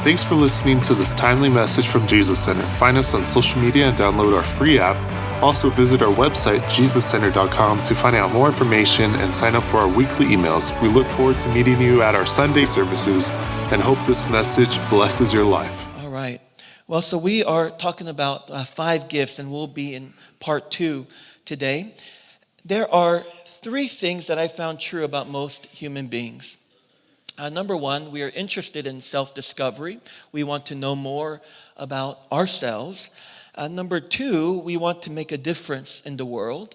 Thanks for listening to this timely message from Jesus Center. Find us on social media and download our free app. Also visit our website, jesuscenter.com, to find out more information and sign up for our weekly emails. We look forward to meeting you at our Sunday services and hope this message blesses your life. All right. Well, so we are talking about 5 gifts, and we'll be in part 2 today. There are 3 things that I found true about most human beings. Number 1, we are interested in self-discovery. We want to know more about ourselves. Number 2, we want to make a difference in the world.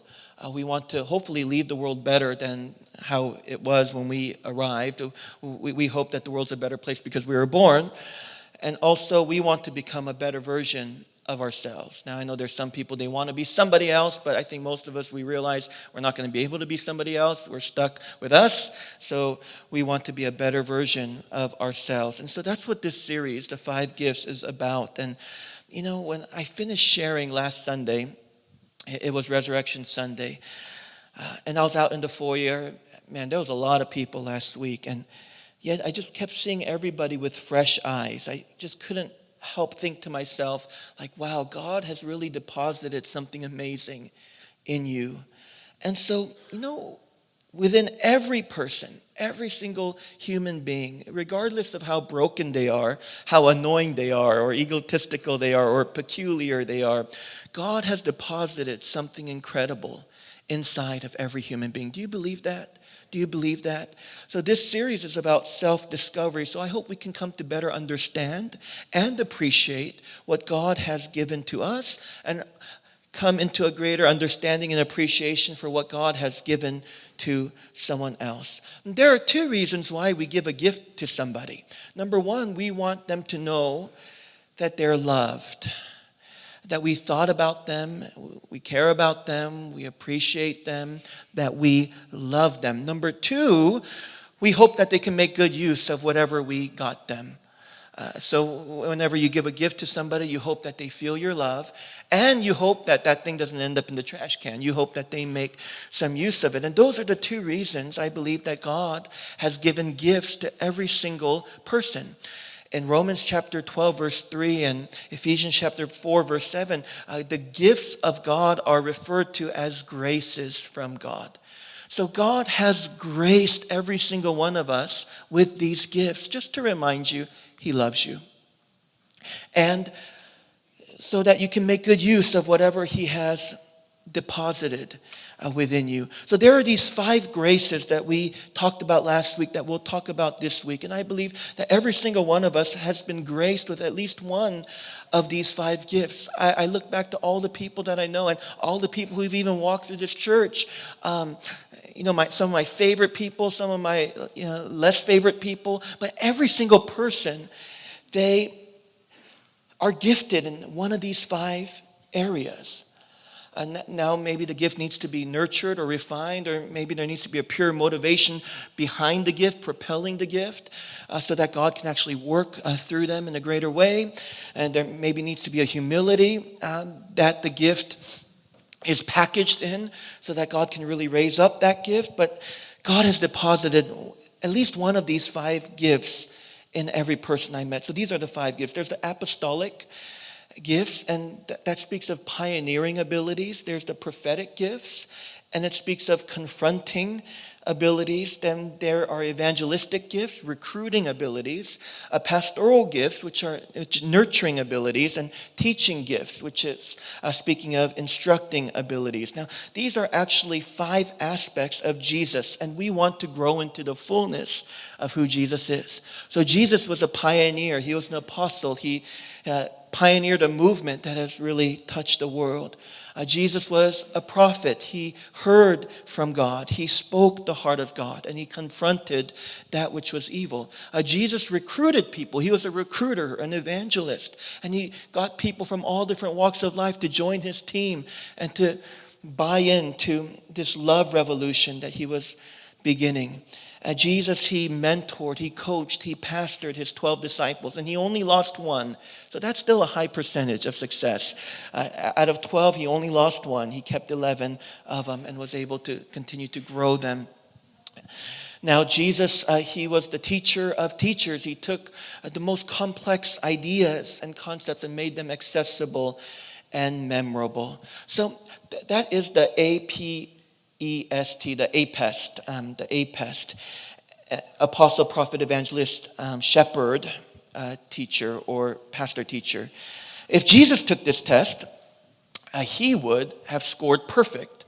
We want to hopefully leave the world better than how it was when we arrived. We hope that the world's a better place because we were born. And also, we want to become a better version of ourselves. Now, I know there's some people, they want to be somebody else, but I think most of us, we realize we're not going to be able to be somebody else. We're stuck with us. So we want to be a better version of ourselves. And so that's what this series, The 5 Gifts, is about. And, you know, when I finished sharing last Sunday, it was Resurrection Sunday, and I was out in the foyer. Man, there was a lot of people last week, and yet I just kept seeing everybody with fresh eyes. I just couldn't help think to myself, like, wow, God has really deposited something amazing in you. And so, you know, within every person, every single human being, regardless of how broken they are, how annoying they are, or egotistical they are, or peculiar they are, God has deposited something incredible inside of every human being. Do you believe that? Do you believe that? So this series is about self-discovery. So I hope we can come to better understand and appreciate what God has given to us and come into a greater understanding and appreciation for what God has given to someone else. And there are 2 reasons why we give a gift to somebody. Number 1, we want them to know that they're loved, that we thought about them, we care about them, we appreciate them, that we love them. Number 2, we hope that they can make good use of whatever we got them. So whenever you give a gift to somebody, you hope that they feel your love, and you hope that that thing doesn't end up in the trash can. You hope that they make some use of it. And those are the 2 reasons I believe that God has given gifts to every single person. In Romans chapter 12, verse 3, and Ephesians chapter 4, verse 7, the gifts of God are referred to as graces from God. So God has graced every single one of us with these gifts, just to remind you, He loves you. And so that you can make good use of whatever He has deposited within you. So there are these 5 graces that we talked about last week that we'll talk about this week. And I believe that every single one of us has been graced with at least one of these 5 gifts. I look back to all the people that I know and all the people who've even walked through this church. You know, some of my favorite people, some of my less favorite people. But every single person, they are gifted in one of these 5 areas. Now maybe the gift needs to be nurtured or refined, or maybe there needs to be a pure motivation behind the gift, propelling the gift, so that God can actually work through them in a greater way. And there maybe needs to be a humility that the gift is packaged in, so that God can really raise up that gift. But God has deposited at least one of these 5 gifts in every person I met. So these are the 5 gifts. There's the apostolic gifts, and that speaks of pioneering abilities. There's the prophetic gifts, and it speaks of confronting abilities. Then there are evangelistic gifts, recruiting abilities, pastoral gifts, which are nurturing abilities, and teaching gifts, which is speaking of instructing abilities. Now, these are actually 5 aspects of Jesus, and we want to grow into the fullness of who Jesus is. So Jesus was a pioneer. He was an apostle. He pioneered a movement that has really touched the world. Jesus was a prophet. He heard from God. He spoke the heart of God, and he confronted that which was evil. Jesus recruited people. He was a recruiter, an evangelist, and he got people from all different walks of life to join his team and to buy into this love revolution that he was beginning. Jesus, he mentored, he coached, he pastored his 12 disciples, and he only lost one. So that's still a high percentage of success. Out of 12, he only lost one. He kept 11 of them and was able to continue to grow them. Now, Jesus, he was the teacher of teachers. He took the most complex ideas and concepts and made them accessible and memorable. So that is the APEST, the APEST, apostle, prophet, evangelist, shepherd, teacher, or pastor teacher. If Jesus took this test, he would have scored perfect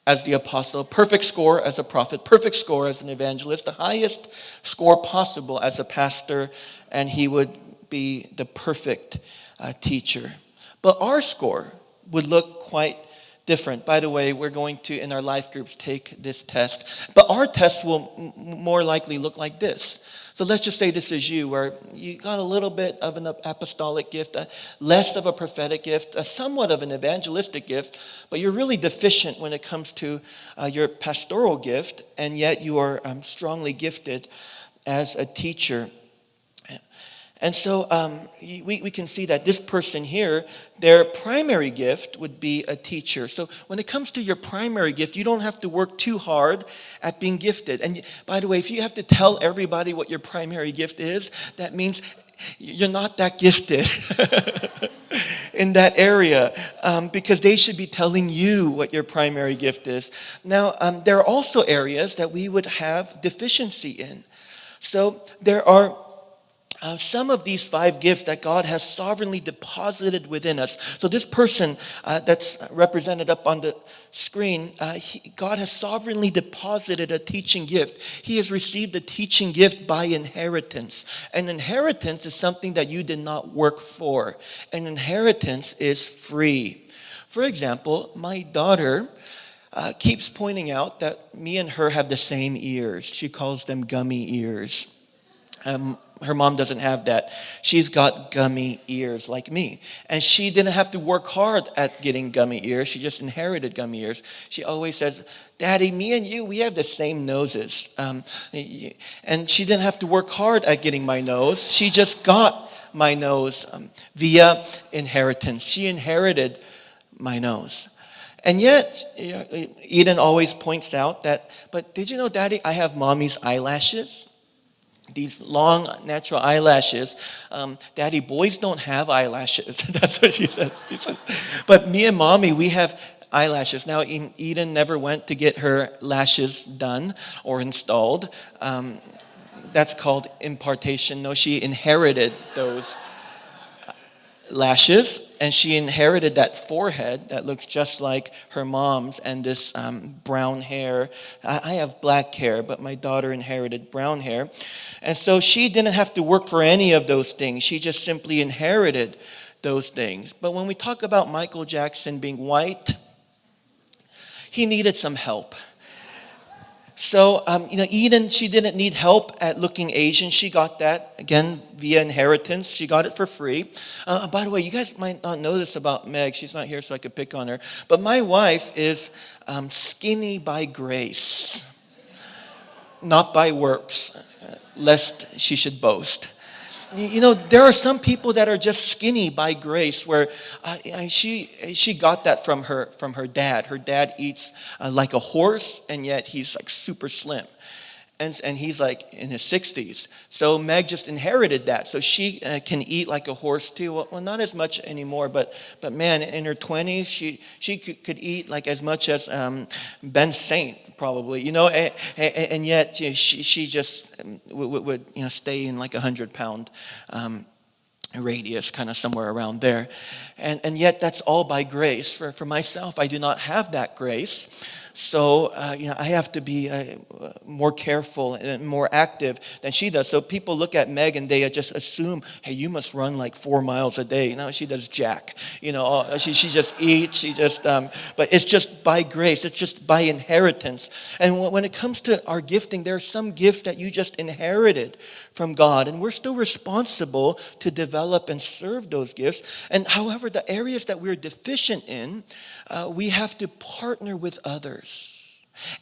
as the apostle, perfect score as a prophet, perfect score as an evangelist, the highest score possible as a pastor, and he would be the perfect teacher. But our score would look quite different. By the way, we're going to, in our life groups, take this test. But our test will more likely look like this. So let's just say this is you, where you got a little bit of an apostolic gift, less of a prophetic gift, somewhat of an evangelistic gift, but you're really deficient when it comes to your pastoral gift, and yet you are strongly gifted as a teacher. And so we can see that this person here, their primary gift would be a teacher. So when it comes to your primary gift, you don't have to work too hard at being gifted. And by the way, if you have to tell everybody what your primary gift is, that means you're not that gifted in that area, because they should be telling you what your primary gift is. Now, there are also areas that we would have deficiency in. So there are some of these 5 gifts that God has sovereignly deposited within us. So this person that's represented up on the screen, God has sovereignly deposited a teaching gift. He has received a teaching gift by inheritance. An inheritance is something that you did not work for. An inheritance is free. For example, my daughter keeps pointing out that me and her have the same ears. She calls them gummy ears. Her mom doesn't have that. She's got gummy ears like me. And she didn't have to work hard at getting gummy ears. She just inherited gummy ears. She always says, Daddy, me and you, we have the same noses. And she didn't have to work hard at getting my nose. She just got my nose via inheritance. She inherited my nose. And yet, Eden always points out that, but did you know, Daddy, I have mommy's eyelashes? These long natural eyelashes. Daddy, boys don't have eyelashes. That's what she says. But me and mommy, we have eyelashes. Now, Eden never went to get her lashes done or installed. That's called impartation. No, she inherited those lashes, and she inherited that forehead that looks just like her mom's, and this brown hair. I have black hair, but my daughter inherited brown hair. And so she didn't have to work for any of those things. She just simply inherited those things. But when we talk about Michael Jackson being white, he needed some help. So, Eden, she didn't need help at looking Asian. She got that, again, via inheritance. She got it for free. By the way, you guys might not know this about Meg. She's not here, so I could pick on her. But my wife is skinny by grace, not by works, lest she should boast. There are some people that are just skinny by grace, where she got that from her dad. Her dad eats like a horse, and yet he's like super slim. And he's like in his 60s. So Meg just inherited that. So she can eat like a horse too. Well, not as much anymore, but man, in her 20s, she could eat like as much as Ben Saint, probably, and yet she just would stay in like 100-pound radius, kind of somewhere around there. And yet that's all by grace. For myself, I do not have that grace. So, I have to be more careful and more active than she does. So people look at Meg and they just assume, hey, you must run like 4 miles a day. No, she does jack. She just eats. But it's just by grace. It's just by inheritance. And when it comes to our gifting, there are some gifts that you just inherited from God. And we're still responsible to develop and serve those gifts. And however, the areas that we're deficient in, we have to partner with others.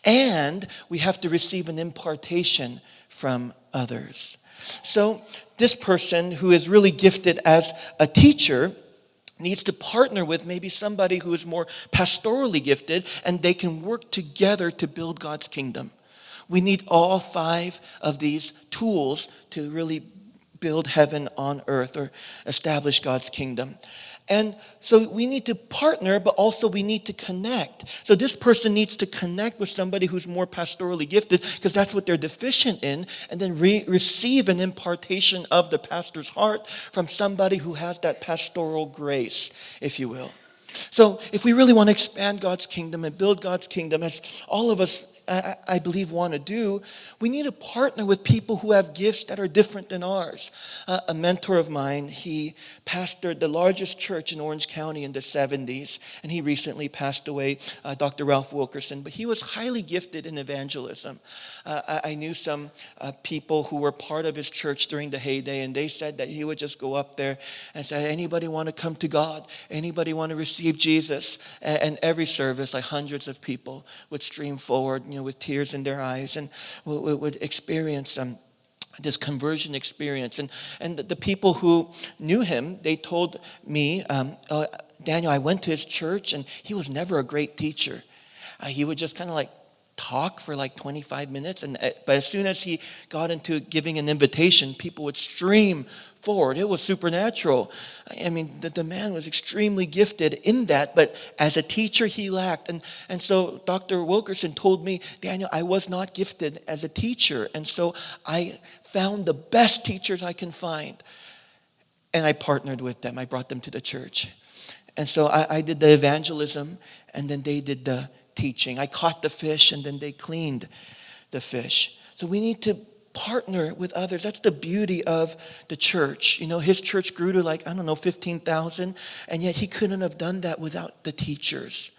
And we have to receive an impartation from others. So this person who is really gifted as a teacher needs to partner with maybe somebody who is more pastorally gifted, and they can work together to build God's kingdom. We need all 5 of these tools to really build heaven on earth or establish God's kingdom. And so we need to partner, but also we need to connect. So this person needs to connect with somebody who's more pastorally gifted, because that's what they're deficient in, and then receive an impartation of the pastor's heart from somebody who has that pastoral grace, if you will. So if we really want to expand God's kingdom and build God's kingdom, as all of us, I believe, want to do, we need to partner with people who have gifts that are different than ours. A mentor of mine, he pastored the largest church in Orange County in the 70s, and he recently passed away, Dr. Ralph Wilkerson, but he was highly gifted in evangelism. I knew some people who were part of his church during the heyday, and they said that he would just go up there and say, anybody want to come to God? Anybody want to receive Jesus? And every service, like hundreds of people would stream forward, with tears in their eyes, and would experience this conversion experience. And the people who knew him, they told me, Daniel, I went to his church, and he was never a great teacher. He would just kind of talk for 25 minutes, but as soon as he got into giving an invitation, people would stream forward. It was supernatural. I mean, the man was extremely gifted in that, but as a teacher, he lacked. And so Dr. Wilkerson told me, Daniel, I was not gifted as a teacher, and so I found the best teachers I can find, and I partnered with them. I brought them to the church. And so I did the evangelism, and then they did the teaching. I caught the fish, and then they cleaned the fish. So we need to partner with others. That's the beauty of the church. His church grew to 15,000, and yet he couldn't have done that without the teachers.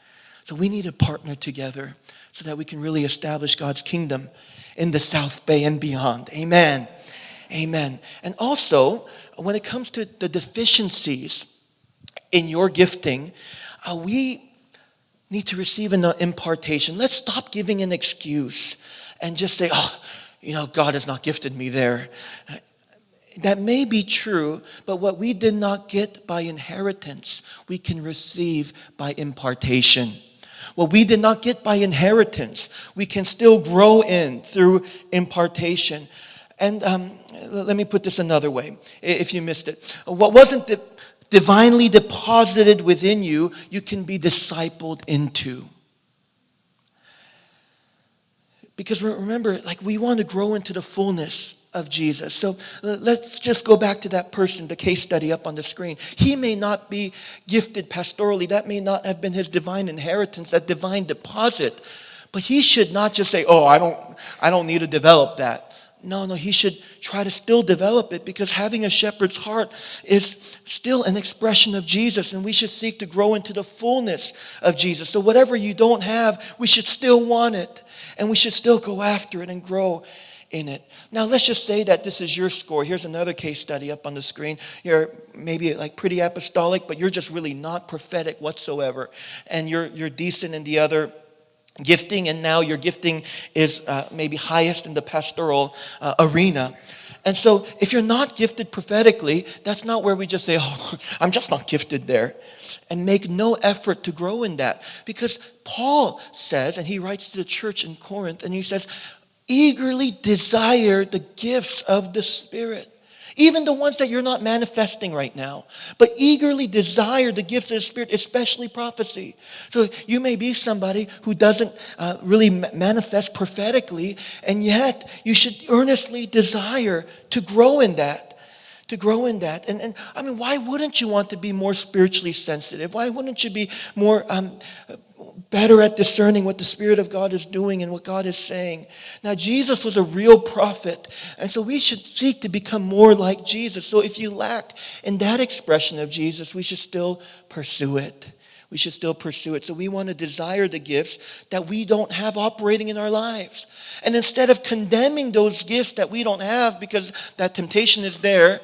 So we need to partner together so that we can really establish God's kingdom in the South Bay and beyond. Amen. Amen. And also, when it comes to the deficiencies in your gifting, we need to receive an impartation. Let's stop giving an excuse and just say, God has not gifted me there. That may be true, but what we did not get by inheritance, we can receive by impartation. What we did not get by inheritance, we can still grow in through impartation. And let me put this another way, if you missed it. What wasn't divinely deposited within you, you can be discipled into. Because remember, we want to grow into the fullness of Jesus. So let's just go back to that person, the case study up on the screen. He may not be gifted pastorally. That may not have been his divine inheritance, that divine deposit. But he should not just say, I don't need to develop that. No, he should try to still develop it, because having a shepherd's heart is still an expression of Jesus, and we should seek to grow into the fullness of Jesus. So whatever you don't have, we should still want it, and we should still go after it and grow in it. Now, let's just say that this is your score. Here's another case study up on the screen. You're maybe pretty apostolic, but you're just really not prophetic whatsoever, and you're decent in the other gifting, and now your gifting is maybe highest in the pastoral arena. And so if you're not gifted prophetically, that's not where we just say, I'm just not gifted there, and make no effort to grow in that. Because Paul says, and he writes to the church in Corinth, and he says, eagerly desire the gifts of the Spirit. Even the ones that you're not manifesting right now, but eagerly desire the gifts of the Spirit, especially prophecy. So you may be somebody who doesn't really manifest prophetically, and yet you should earnestly desire to grow in that. And I mean, why wouldn't you want to be more spiritually sensitive? Why wouldn't you be more better at discerning what the Spirit of God is doing and what God is saying? Now, Jesus was a real prophet, and so we should seek to become more like Jesus. So if you lack in that expression of Jesus, we should still pursue it. So we want to desire the gifts that we don't have operating in our lives. And instead of condemning those gifts that we don't have because that temptation is there,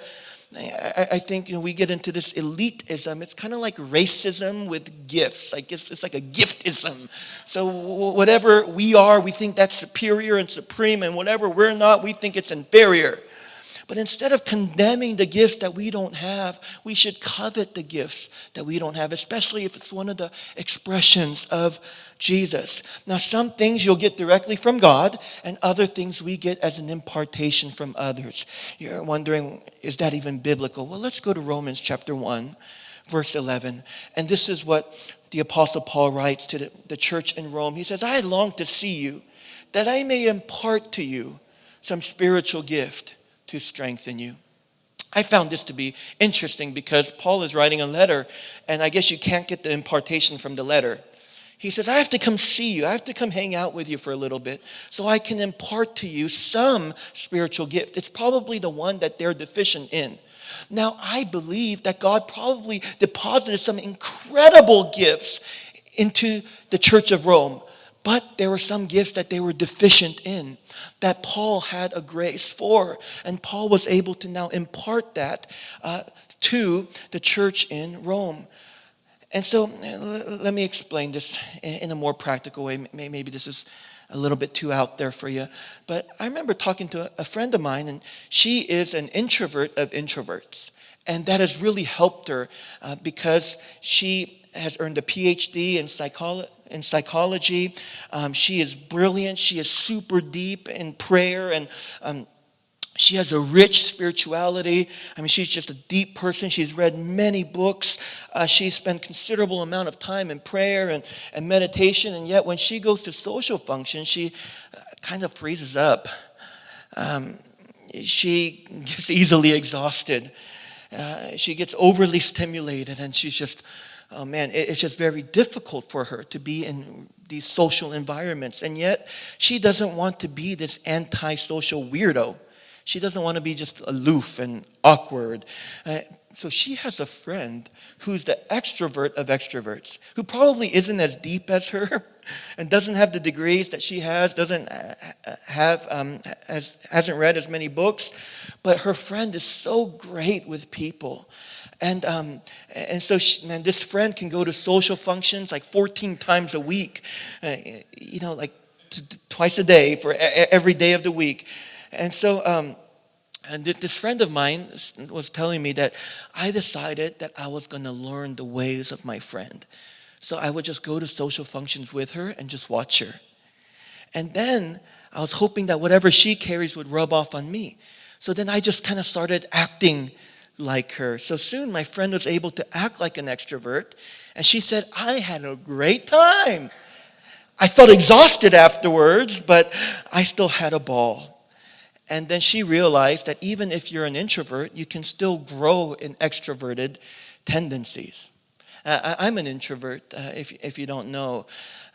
I think we get into this elitism. It's kind of like racism with gifts. It's like a giftism. So whatever we are, we think that's superior and supreme, and whatever we're not, we think it's inferior. But instead of condemning the gifts that we don't have, we should covet the gifts that we don't have, especially if it's one of the expressions of Jesus. Now, some things you'll get directly from God, and other things we get as an impartation from others. You're wondering, is that even biblical? Well, let's go to Romans chapter 1, verse 11. And this is what the Apostle Paul writes to the church in Rome. He says, I long to see you, that I may impart to you some spiritual gift to strengthen you. I found this to be interesting because Paul is writing a letter, and I guess you can't get the impartation from the letter. He says, I have to come see you. I have to come hang out with you for a little bit so I can impart to you some spiritual gift. It's probably the one that they're deficient in. Now, I believe that God probably deposited some incredible gifts into the church of Rome. But there were some gifts that they were deficient in that Paul had a grace for. And Paul was able to now impart that to the church in Rome. And so let me explain this in a more practical way. Maybe this is a little bit too out there for you. But I remember talking to a friend of mine, and she is an introvert of introverts. And that has really helped her because she has earned a PhD in psychology. She is brilliant. She is super deep in prayer, and she has a rich spirituality. I mean, she's just a deep person. She's read many books. She spent considerable amount of time in prayer and meditation, and yet when she goes to social functions, she kind of freezes up. She gets easily exhausted. She gets overly stimulated, and she's just, oh man, it's just very difficult for her to be in these social environments. And yet, she doesn't want to be this antisocial weirdo. She doesn't want to be just aloof and awkward. So she has a friend who's the extrovert of extroverts, who probably isn't as deep as her and doesn't have the degrees that she has, hasn't read as many books, but her friend is so great with people. And so this friend can go to social functions like 14 times a week, like twice a day for every day of the week. And so and this friend of mine was telling me that I decided that I was going to learn the ways of my friend. So I would just go to social functions with her and just watch her. And then I was hoping that whatever she carries would rub off on me. So then I just kind of started acting like her. So soon my friend was able to act like an extrovert. And she said, I had a great time. I felt exhausted afterwards, but I still had a ball. And then she realized that even if you're an introvert, you can still grow in extroverted tendencies. I'm an introvert, if you don't know.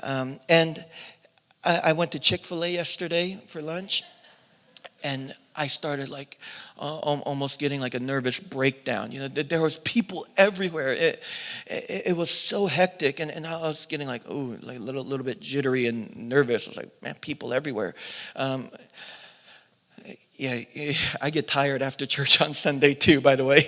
And I went to Chick-fil-A yesterday for lunch, and I started almost getting like a nervous breakdown. There was people everywhere. It was so hectic, and I was getting like a little bit jittery and nervous. I was like, man, people everywhere. Yeah, I get tired after church on Sunday too, by the way.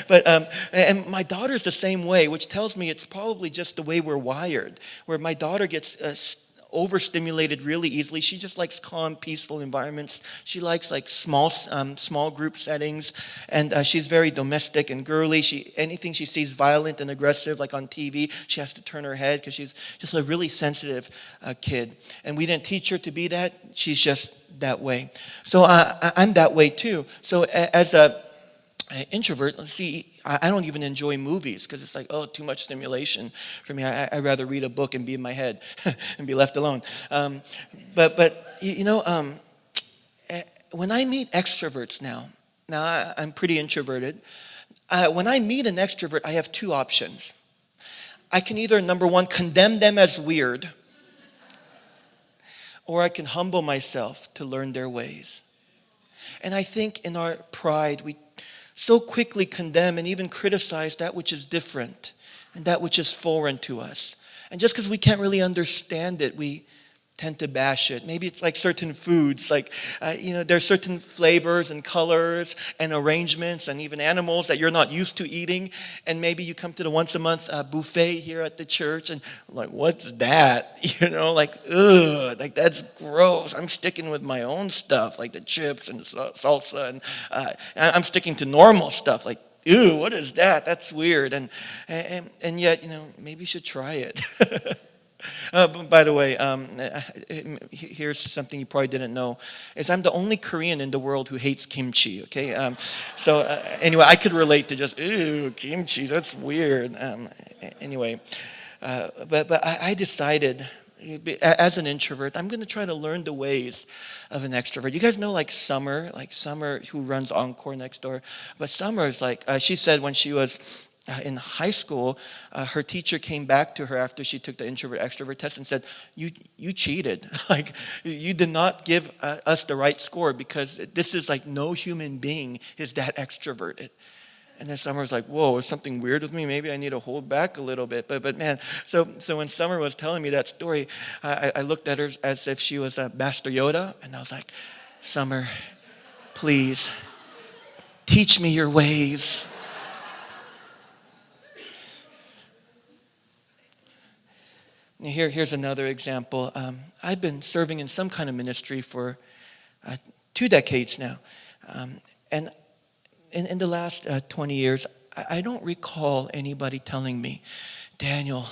But and my daughter's the same way, which tells me it's probably just the way we're wired. Where my daughter gets overstimulated really easily. She just likes calm, peaceful environments. She likes small group settings, and she's very domestic and girly. Anything she sees violent and aggressive, like on TV, she has to turn her head because she's just a really sensitive kid. And we didn't teach her to be that. She's just that way. So I'm that way too. So as a introvert, let's see, I don't even enjoy movies because it's like, too much stimulation for me. I'd rather read a book and be in my head and be left alone. But when I meet extroverts now I'm pretty introverted. When I meet an extrovert, I have two options. I can either, number one, condemn them as weird, or I can humble myself to learn their ways. And I think in our pride, we so quickly condemn and even criticize that which is different and that which is foreign to us. And just because we can't really understand it, we tend to bash it. Maybe it's like certain foods, like, there's certain flavors and colors and arrangements and even animals that you're not used to eating. And maybe you come to the once a month buffet here at the church and like, what's that? Like, ugh, like that's gross. I'm sticking with my own stuff, like the chips and salsa. And I'm sticking to normal stuff, like, ew, what is that? That's weird. And yet, maybe you should try it. By the way, here's something you probably didn't know, is I'm the only Korean in the world who hates kimchi, okay? Anyway, I could relate to just, ew, kimchi, that's weird. Anyway, but I decided, as an introvert, I'm going to try to learn the ways of an extrovert. You guys know Summer who runs Encore next door? But Summer is she said when she was in high school, her teacher came back to her after she took the introvert-extrovert test and said, you cheated. You did not give us the right score because this is no human being is that extroverted. And then Summer's like, whoa, is something weird with me? Maybe I need to hold back a little bit. But man, so when Summer was telling me that story, I looked at her as if she was Master Yoda, and I was like, Summer, please, teach me your ways. Here's another example. I've been serving in some kind of ministry for 2 decades now. And in the last 20 years, I don't recall anybody telling me, Daniel,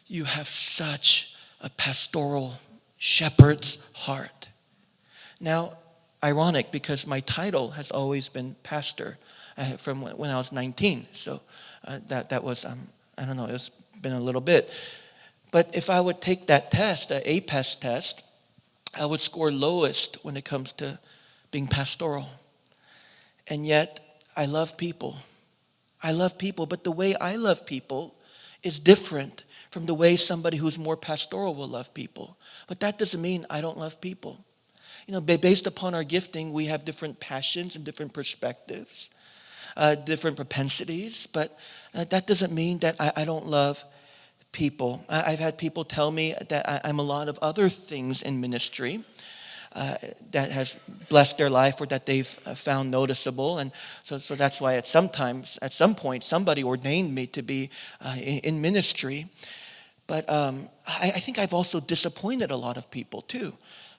you have such a pastoral shepherd's heart. Now, ironic because my title has always been pastor from when I was 19. So that was, I don't know, it's been a little bit. But if I would take that test, the APES test, I would score lowest when it comes to being pastoral. And yet, I love people. I love people, but the way I love people is different from the way somebody who's more pastoral will love people. But that doesn't mean I don't love people. Based upon our gifting, we have different passions and different perspectives, different propensities, but that doesn't mean that I don't love people. I've had people tell me that I'm a lot of other things in ministry that has blessed their life or that they've found noticeable. And so that's why at some point, somebody ordained me to be in ministry. But I think I've also disappointed a lot of people too,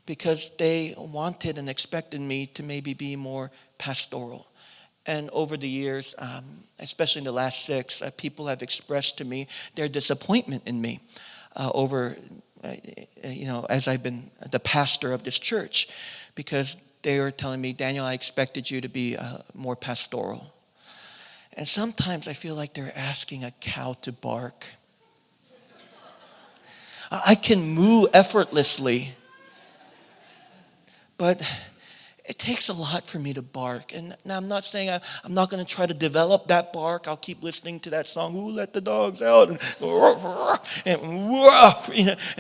because they wanted and expected me to maybe be more pastoral. And over the years, especially in the last 6, people have expressed to me their disappointment in me as I've been the pastor of this church, because they were telling me, Daniel, I expected you to be more pastoral. And sometimes I feel like they're asking a cow to bark. I can moo effortlessly, but it takes a lot for me to bark. And now I'm not saying I'm not going to try to develop that bark. I'll keep listening to that song, Ooh, Let the Dogs Out, and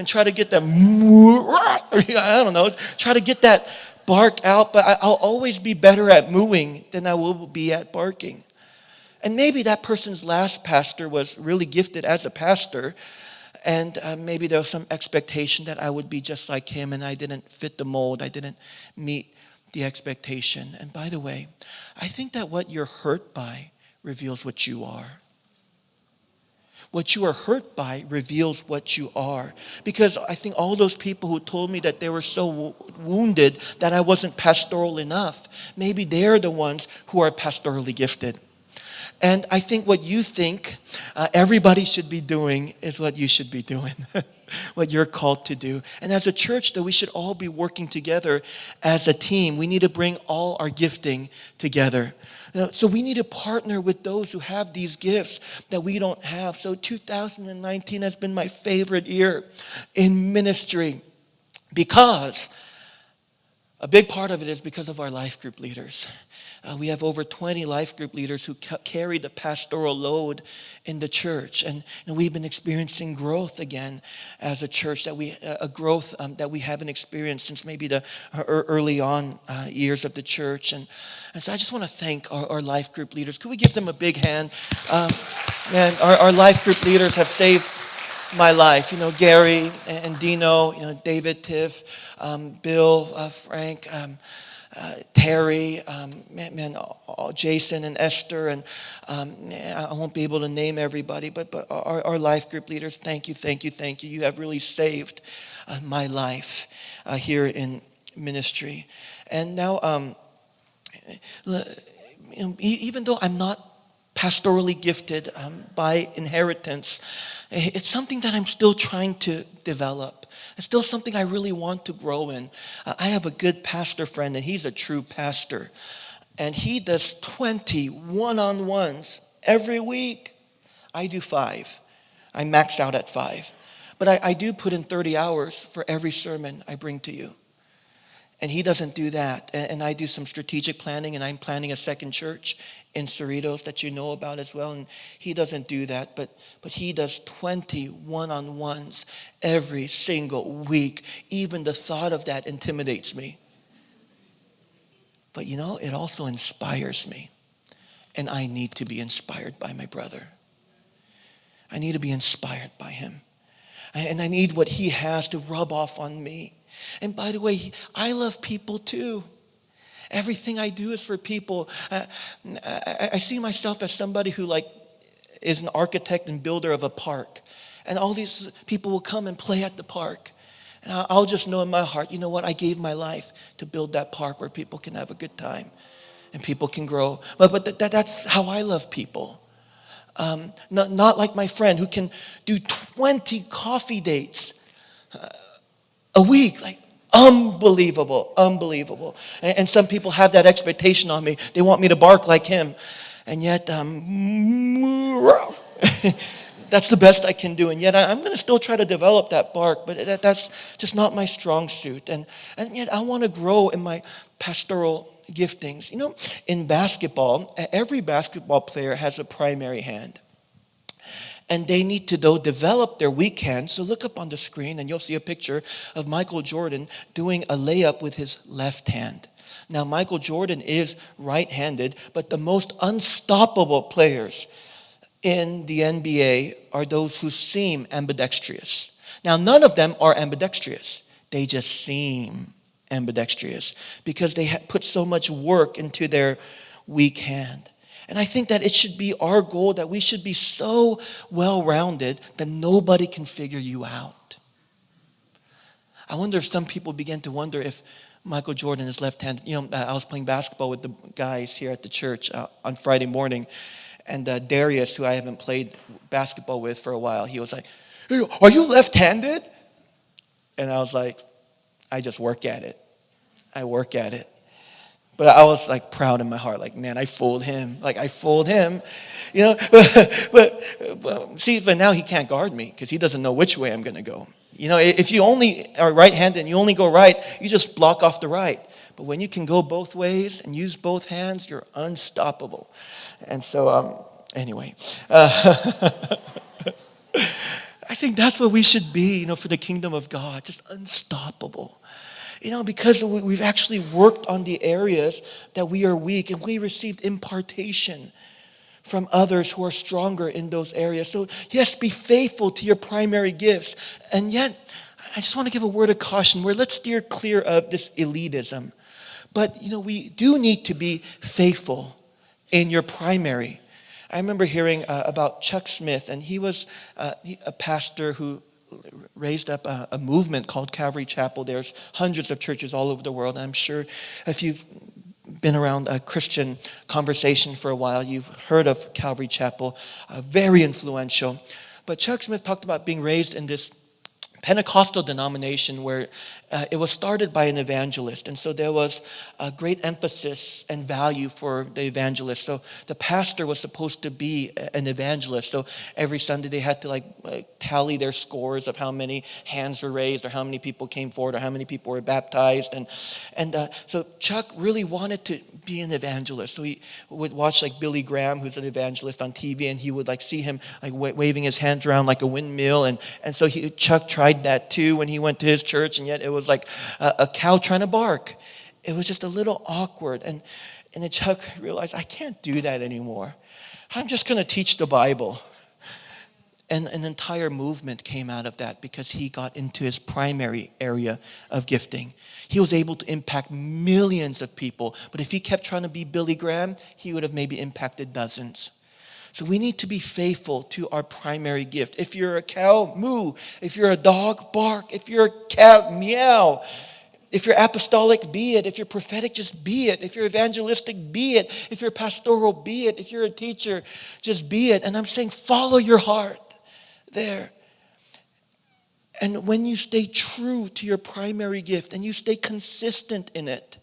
try to get that, I don't know, try to get that bark out. But I'll always be better at mooing than I will be at barking. And maybe that person's last pastor was really gifted as a pastor, and maybe there was some expectation that I would be just like him, and I didn't fit the mold. I didn't meet the expectation. And by the way, I think that what you're hurt by reveals what you are. What you are hurt by reveals what you are. Because I think all those people who told me that they were so wounded that I wasn't pastoral enough, maybe they're the ones who are pastorally gifted. And I think what you think everybody should be doing is what you should be doing. What you're called to do. And as a church, though, we should all be working together as a team. We need to bring all our gifting together. So we need to partner with those who have these gifts that we don't have. So 2019 has been my favorite year in ministry, because a big part of it is because of our life group leaders. We have over 20 life group leaders who carry the pastoral load in the church. And we've been experiencing growth again as a church, that growth that we haven't experienced since maybe the early on years of the church. And so I just want to thank our life group leaders. Could we give them a big hand? Man, our life group leaders have saved my life. Gary and Dino, David, Tiff, Bill, Frank, Terry, Jason and Esther, and I won't be able to name everybody, but our life group leaders, thank you, thank you, thank you. You have really saved my life here in ministry. And now, even though I'm not pastorally gifted by inheritance, it's something that I'm still trying to develop. It's still something I really want to grow in. I have a good pastor friend, and he's a true pastor. And he does 20 one-on-ones every week. I do 5. I max out at 5. But I do put in 30 hours for every sermon I bring to you. And he doesn't do that. And I do some strategic planning, and I'm planning a second church in Cerritos that you know about as well. And he doesn't do that, but he does 20 one-on-ones every single week. Even the thought of that intimidates me. But it also inspires me. And I need to be inspired by my brother. I need to be inspired by him. And I need what he has to rub off on me. And by the way, I love people too. Everything I do is for people. I see myself as somebody who is an architect and builder of a park. And all these people will come and play at the park. And I'll just know in my heart, you know what? I gave my life to build that park where people can have a good time and people can grow. But that's how I love people. Not like my friend who can do 20 coffee dates a week. Unbelievable. And some people have that expectation on me. They want me to bark like him. And yet, that's the best I can do. And yet, I'm going to still try to develop that bark. But that's just not my strong suit. And yet, I want to grow in my pastoral giftings. In basketball, every basketball player has a primary hand. And they need to, develop their weak hand. So look up on the screen and you'll see a picture of Michael Jordan doing a layup with his left hand. Now, Michael Jordan is right-handed, but the most unstoppable players in the NBA are those who seem ambidextrous. Now, none of them are ambidextrous. They just seem ambidextrous because they put so much work into their weak hand. And I think that it should be our goal that we should be so well-rounded that nobody can figure you out. I wonder if some people begin to wonder if Michael Jordan is left-handed. I was playing basketball with the guys here at the church on Friday morning. And Darius, who I haven't played basketball with for a while, he was like, "Hey, are you left-handed?" And I was like, I just work at it. I work at it. But I was proud in my heart, man, I fooled him. But now he can't guard me because he doesn't know which way I'm going to go. If you only are right-handed and you only go right, you just block off the right. But when you can go both ways and use both hands, you're unstoppable. And so, anyway, I think that's what we should be, for the kingdom of God, just unstoppable. Because we've actually worked on the areas that we are weak, and we received impartation from others who are stronger in those areas. So yes, be faithful to your primary gifts. And yet, I just want to give a word of caution where let's steer clear of this elitism. But, we do need to be faithful in your primary. I remember hearing about Chuck Smith, and he was a pastor who raised up a movement called Calvary Chapel. There's hundreds of churches all over the world. I'm sure if you've been around a Christian conversation for a while, you've heard of Calvary Chapel, very influential. But Chuck Smith talked about being raised in this Pentecostal denomination where it was started by an evangelist. And so there was a great emphasis and value for the evangelist. So the pastor was supposed to be an evangelist. So every Sunday they had to tally their scores of how many hands were raised or how many people came forward or how many people were baptized. And so Chuck really wanted to be an evangelist. So he would watch Billy Graham, who's an evangelist on TV, and he would see him waving his hands around like a windmill. And so Chuck tried that too when he went to his church, and yet it was like a cow trying to bark. It was just a little awkward. And then Chuck realized, I can't do that anymore. I'm just going to teach the Bible. And an entire movement came out of that because he got into his primary area of gifting. He was able to impact millions of people. But if he kept trying to be Billy Graham, he would have maybe impacted dozens. So we need to be faithful to our primary gift. If you're a cow, moo. If you're a dog, bark. If you're a cat, meow. If you're apostolic, be it. If you're prophetic, just be it. If you're evangelistic, be it. If you're pastoral, be it. If you're a teacher, just be it. And I'm saying follow your heart there. And when you stay true to your primary gift and you stay consistent in it,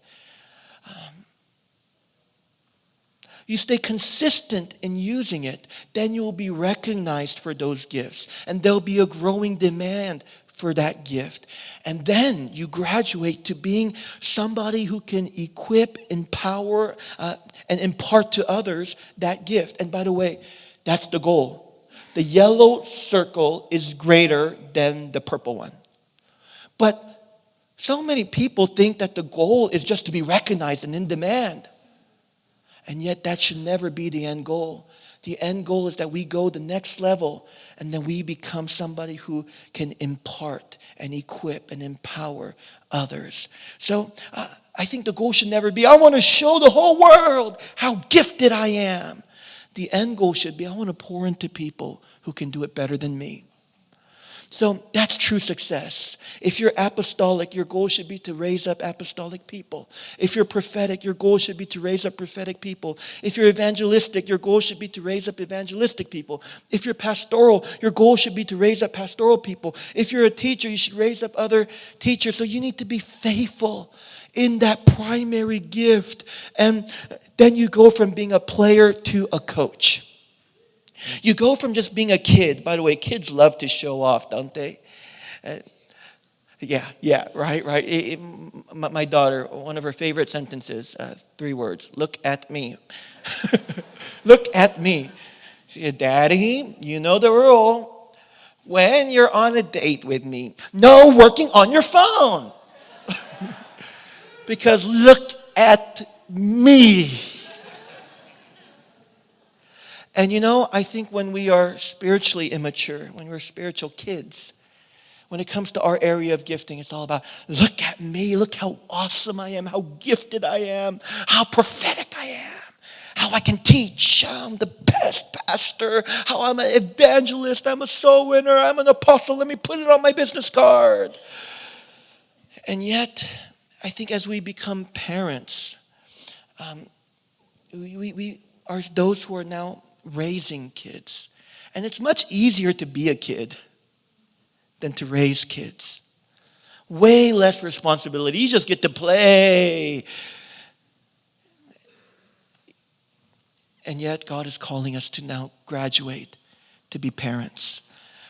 you stay consistent in using it, then you will be recognized for those gifts. And there'll be a growing demand for that gift. And then you graduate to being somebody who can equip, empower, and impart to others that gift. And by the way, that's the goal. The yellow circle is greater than the purple one. But so many people think that the goal is just to be recognized and in demand. And yet that should never be the end goal. The end goal is that we go the next level and then we become somebody who can impart and equip and empower others. So I think the goal should never be, I want to show the whole world how gifted I am. The end goal should be, I want to pour into people who can do it better than me. So that's true success. If you're apostolic, your goal should be to raise up apostolic people. If you're prophetic, your goal should be to raise up prophetic people. If you're evangelistic, your goal should be to raise up evangelistic people. If you're pastoral, your goal should be to raise up pastoral people. If you're a teacher, you should raise up other teachers. So you need to be faithful in that primary gift. And then you go from being a player to a coach. You go from just being a kid. By the way, kids love to show off, don't they? Right. My daughter, one of her favorite sentences, 3 words, look at me. Look at me. She said, Daddy, you know the rule. When you're on a date with me, no working on your phone. Because look at me. And I think when we are spiritually immature, when we're spiritual kids, when it comes to our area of gifting, it's all about, look at me, look how awesome I am, how gifted I am, how prophetic I am, how I can teach, I'm the best pastor, how I'm an evangelist, I'm a soul winner, I'm an apostle, let me put it on my business card. And yet, I think as we become parents, we are those who are now raising kids. And it's much easier to be a kid than to raise kids. Way less responsibility. You just get to play. And yet God is calling us to now graduate to be parents.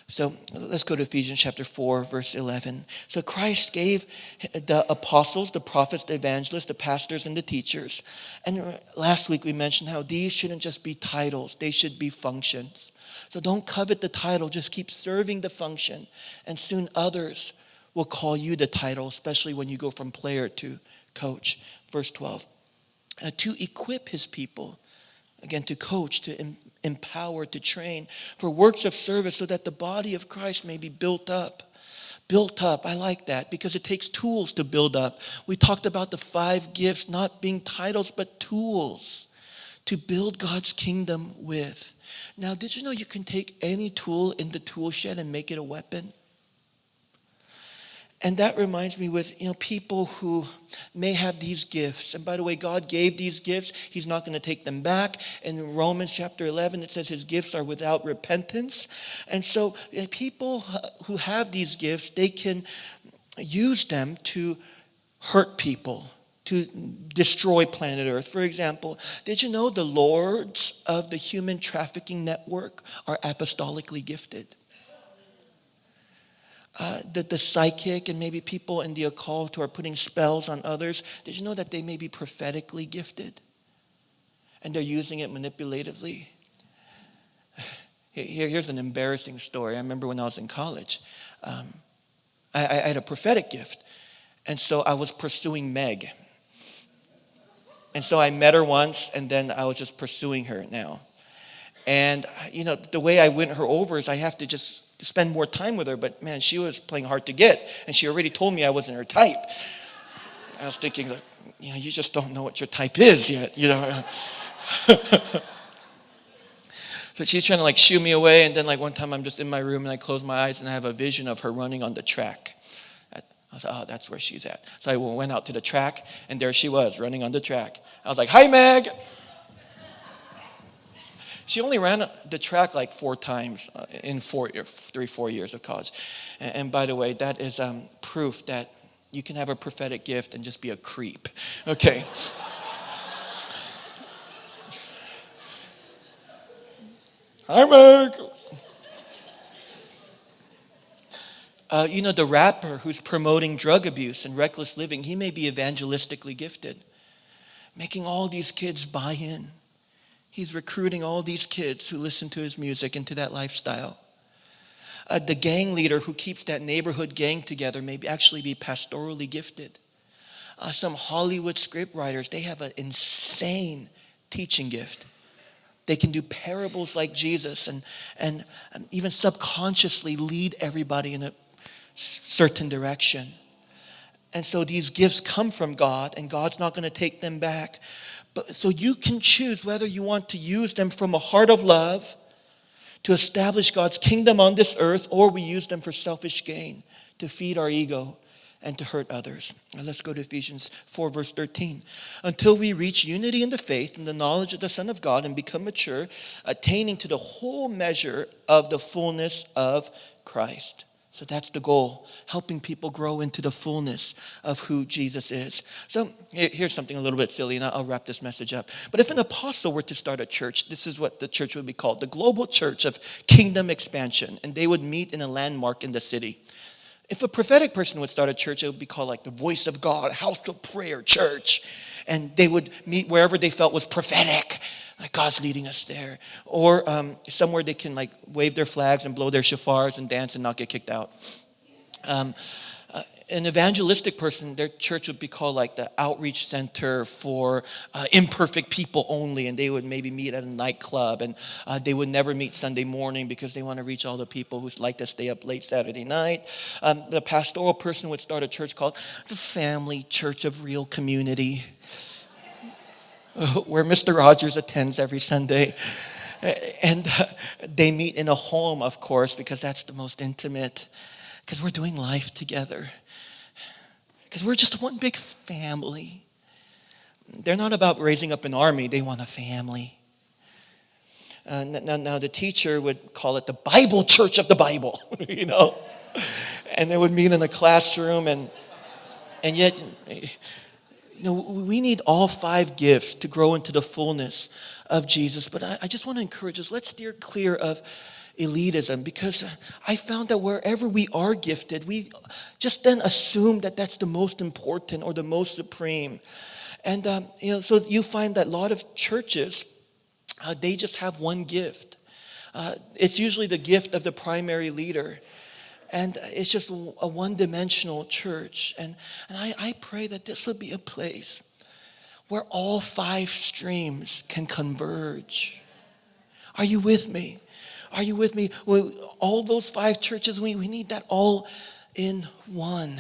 So let's go to Ephesians chapter 4, verse 11. So Christ gave the apostles, the prophets, the evangelists, the pastors, and the teachers. And last week we mentioned how these shouldn't just be titles. They should be functions. So don't covet the title. Just keep serving the function. And soon others will call you the title, especially when you go from player to coach. Verse 12. To equip his people. Again, to coach, to empower, to train for works of service so that the body of Christ may be built up. Built up, I like that because it takes tools to build up. We talked about the 5 gifts not being titles but tools to build God's kingdom with. Now, did you know you can take any tool in the tool shed and make it a weapon? And that reminds me with, people who may have these gifts. And by the way, God gave these gifts. He's not going to take them back. In Romans chapter 11, it says his gifts are without repentance. And so people who have these gifts, they can use them to hurt people, to destroy planet Earth. For example, did you know the lords of the human trafficking network are apostolically gifted? The psychic and maybe people in the occult who are putting spells on others, did you know that they may be prophetically gifted? And they're using it manipulatively? Here's an embarrassing story. I remember when I was in college, I had a prophetic gift. And so I was pursuing Meg. And so I met her once, and then I was just pursuing her now. And, the way I win her over is I have to just spend more time with her. But, man, she was playing hard to get. And she already told me I wasn't her type. I was thinking, like, you just don't know what your type is yet, So she's trying to, like, shoo me away. And then, like, one time I'm just in my room and I close my eyes and I have a vision of her running on the track. I was like, oh, that's where she's at. So I went out to the track and there she was running on the track. I was like, hi, Meg. She only ran the track like 4 times in 4 years of college. And by the way, that is proof that you can have a prophetic gift and just be a creep. Okay. Hi, Meg. The rapper who's promoting drug abuse and reckless living, he may be evangelistically gifted, making all these kids buy in. He's recruiting all these kids who listen to his music into that lifestyle. The gang leader who keeps that neighborhood gang together may actually be pastorally gifted. Some Hollywood script writers, they have an insane teaching gift. They can do parables like Jesus and even subconsciously lead everybody in a certain direction. And so these gifts come from God, and God's not going to take them back. So you can choose whether you want to use them from a heart of love to establish God's kingdom on this earth, or we use them for selfish gain, to feed our ego and to hurt others. Now let's go to Ephesians 4, verse 13. Until we reach unity in the faith and the knowledge of the Son of God and become mature, attaining to the whole measure of the fullness of Christ. So that's the goal, helping people grow into the fullness of who Jesus is. So here's something a little bit silly, and I'll wrap this message up. But if an apostle were to start a church, this is what the church would be called, the Global Church of Kingdom Expansion, and they would meet in a landmark in the city. If a prophetic person would start a church, it would be called like the Voice of God, House of Prayer Church, and they would meet wherever they felt was prophetic. Like God's leading us there. Or somewhere they can like wave their flags and blow their shofars and dance and not get kicked out. An evangelistic person, their church would be called like the Outreach Center for Imperfect People Only. And they would maybe meet at a nightclub. And they would never meet Sunday morning because they want to reach all the people who like to stay up late Saturday night. The pastoral person would start a church called the Family Church of Real Community, where Mr. Rogers attends every Sunday. And they meet in a home, of course, because that's the most intimate. Because we're doing life together. Because we're just one big family. They're not about raising up an army. They want a family. Now the teacher would call it the Bible Church of the Bible, And they would meet in a classroom. And yet, we need all 5 gifts to grow into the fullness of Jesus. But I just want to encourage us, let's steer clear of elitism, because I found that wherever we are gifted, we just then assume that that's the most important or the most supreme. And, so you find that a lot of churches, they just have one gift. It's usually the gift of the primary leader. And it's just a one-dimensional church. And I pray that this will be a place where all 5 streams can converge. Are you with me? Are you with me? Well, all those 5 churches, we need that all in one.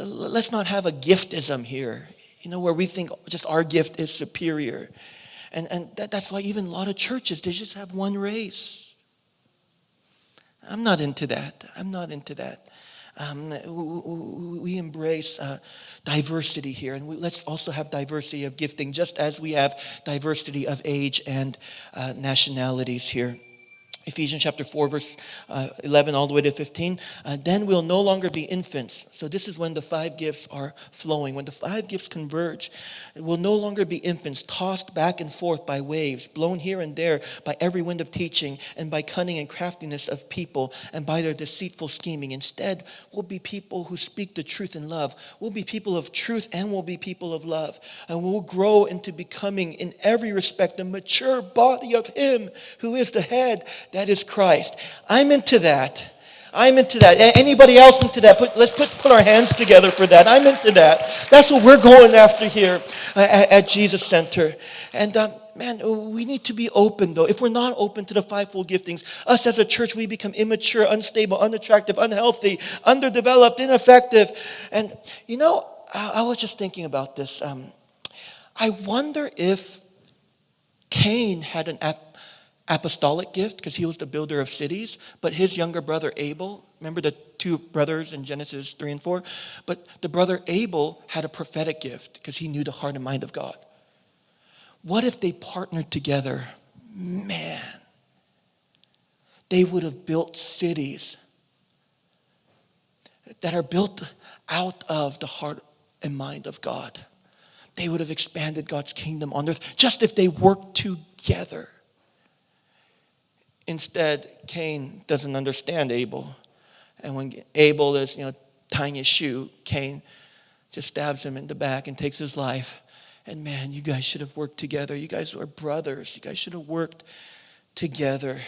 Let's not have a giftism here, where we think just our gift is superior. And that's why even a lot of churches, they just have one race. I'm not into that. We embrace diversity here. And let's also have diversity of gifting, just as we have diversity of age and nationalities here. Ephesians chapter 4, verse 11 all the way to 15. Then we'll no longer be infants. So this is when the 5 gifts are flowing. When the 5 gifts converge, we'll no longer be infants, tossed back and forth by waves, blown here and there by every wind of teaching, and by cunning and craftiness of people, and by their deceitful scheming. Instead, we'll be people who speak the truth in love. We'll be people of truth, and we'll be people of love. And we'll grow into becoming, in every respect, a mature body of Him who is the head, that is Christ. I'm into that. I'm into that. Anybody else into that? Let's put our hands together for that. I'm into that. That's what we're going after here at Jesus Center. And man, we need to be open, though. If we're not open to the fivefold giftings, us as a church, we become immature, unstable, unattractive, unhealthy, underdeveloped, ineffective. And, you know, I was just thinking about this. I wonder if Cain had an apostolic gift because he was the builder of cities, but his younger brother Abel, remember the two brothers in Genesis 3 and 4? But the brother Abel had a prophetic gift because he knew the heart and mind of God. What if they partnered together? Man, they would have built cities that are built out of the heart and mind of God. They would have expanded God's kingdom on earth just if they worked together. Instead, Cain doesn't understand Abel. And when Abel is, tying his shoe, Cain just stabs him in the back and takes his life. And man, you guys should have worked together. You guys are brothers. You guys should have worked together.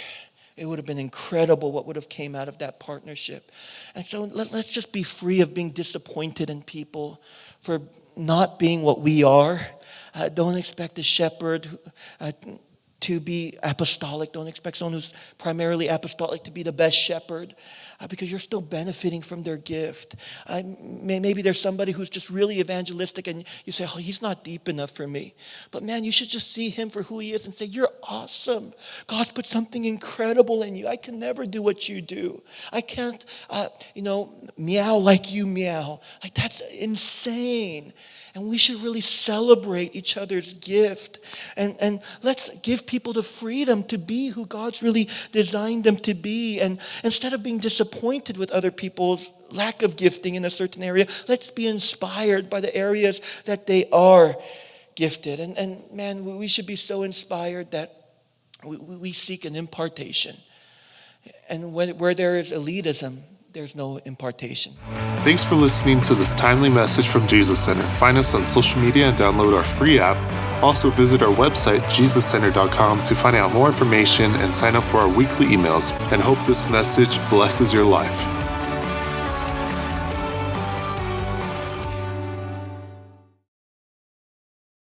It would have been incredible what would have came out of that partnership. And so let's just be free of being disappointed in people for not being what we are. Don't expect a shepherd to be apostolic. Don't expect someone who's primarily apostolic to be the best shepherd because you're still benefiting from their gift. Maybe there's somebody who's just really evangelistic and you say, oh, he's not deep enough for me. But man, you should just see him for who he is and say, you're awesome. God's put something incredible in you. I can never do what you do. I can't, meow like you meow. Like that's insane. And we should really celebrate each other's gift. And let's give people the freedom to be who God's really designed them to be. And instead of being disappointed with other people's lack of gifting in a certain area, let's be inspired by the areas that they are gifted. And man, we should be so inspired that we seek an impartation. And where there is elitism, there's no impartation. Thanks for listening to this timely message from Jesus Center. Find us on social media and download our free app. Also visit our website, jesuscenter.com, to find out more information and sign up for our weekly emails. And hope this message blesses your life.